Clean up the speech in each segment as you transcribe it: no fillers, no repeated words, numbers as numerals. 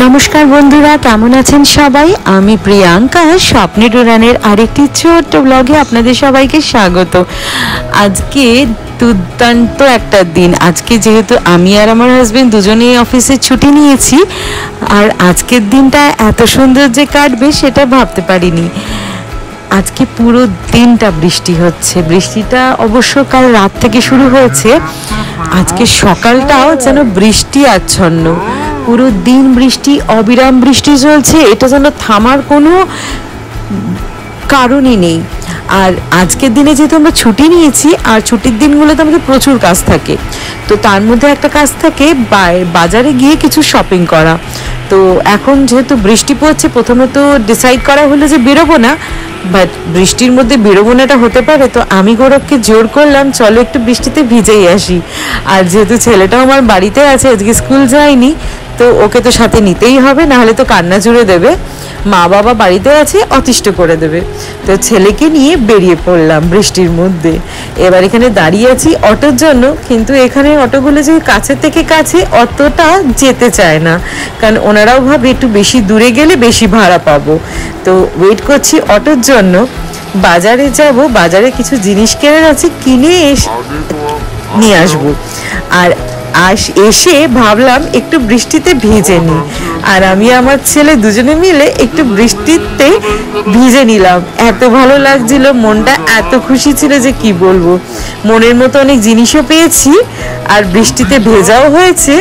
নমস্কার বন্ধুরা, কেমন আছেন সবাই? আমি প্রিয়াঙ্কা স্বপ্নের উড়ানের আরেকটি ছোট্ট ব্লগে আপনাদের সবাইকে স্বাগত। আজকে দুর্দান্ত একটা দিন। আজকে যেহেতু আমি আর আমার হাজবেন্ড দুজনেই অফিসে ছুটি নিয়েছি, আর আজকের দিনটা এত সুন্দর যে কাটবে সেটা ভাবতে পারিনি। আজকে পুরো দিনটা বৃষ্টি হচ্ছে। বৃষ্টিটা অবশ্য কাল রাত থেকে শুরু হয়েছে, আজকে সকালটাও যেন বৃষ্টি আচ্ছন্ন। পুরো দিন বৃষ্টি, অবিরাম বৃষ্টি চলছে, এটা যেন থামার কোনো কারণই নেই। আর আজকের দিনে যেহেতু আমরা ছুটি নিয়েছি, আর ছুটির দিনগুলোতে আমাদের প্রচুর কাজ থাকে, তো তার মধ্যে একটা কাজ থাকে বাজারে গিয়ে কিছু শপিং করা। তো এখন যেহেতু বৃষ্টি পড়ছে, প্রথমে তো ডিসাইড করা হলো যে বেরোবো না, বাট বৃষ্টির মধ্যে বেরোবো না এটা হতে পারে, তো আমি গৌরবকে জোর করলাম চলো একটু বৃষ্টিতে ভিজেই আসি। আর যেহেতু ছেলেটাও আমার বাড়িতে আছে, আজকে স্কুল যায়নি, তো ওকে তো সাথে নিতেই হবে, নাহলে তো কান্না জুড়ে দেবে। মা বাবা বাড়িতে আছে, অতিষ্ঠ করে দেবে। তো ছেলেকে নিয়ে বেরিয়ে পড়লাম বৃষ্টির মধ্যে। এবার এখানে দাঁড়িয়ে আছি অটোর জন্য, কিন্তু এখানে অটোগুলো যে কাছে থেকে কাছে অতটা যেতে চায় না, কারণ ওনারাও ভাবে একটু বেশি দূরে গেলে বেশি ভাড়া পাবো। তো ওয়েট করছি অটোর জন্য। বাজারে যাব, বাজারে কিছু জিনিস কেনার আছে, কিনে নিয়ে আসবো। আর এসে ভাবলাম একটু বৃষ্টিতে ভিজে নিই, আর আমি আমার ছেলে দুজনে মিলে একটু বৃষ্টিতে ভিজে নিলাম। এত ভালো লাগছিল, মনটা এত খুশি ছিল যে কি বলবো। মনের মতো অনেক জিনিসও পেয়েছি, আর বৃষ্টিতে ভেজাও হয়েছে।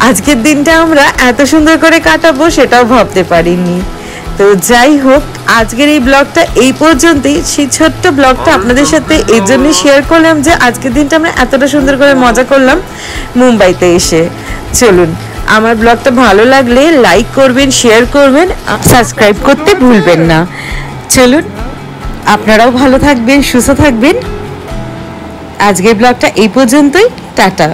আজকের দিনটা আমরা এত সুন্দর করে কাটাবো সেটাও ভাবতে পারিনি। তো যাই হোক, আজকের এই ব্লগটা এই পর্যন্তই। সেই ছোট্ট ব্লগটা আপনাদের সাথে এই জন্যই শেয়ার করলাম যে আজকের দিনটা আমরা এতটা সুন্দর করে মজা করলাম মুম্বাইতে এসে। চলুন, আমার ব্লগটা ভালো লাগলে লাইক করবেন, শেয়ার করবেন, সাবস্ক্রাইব করতে ভুলবেন না। চলুন, আপনারাও ভালো থাকবেন, সুস্থ থাকবেন। আজকের ব্লগটা এই পর্যন্তই। টাটা।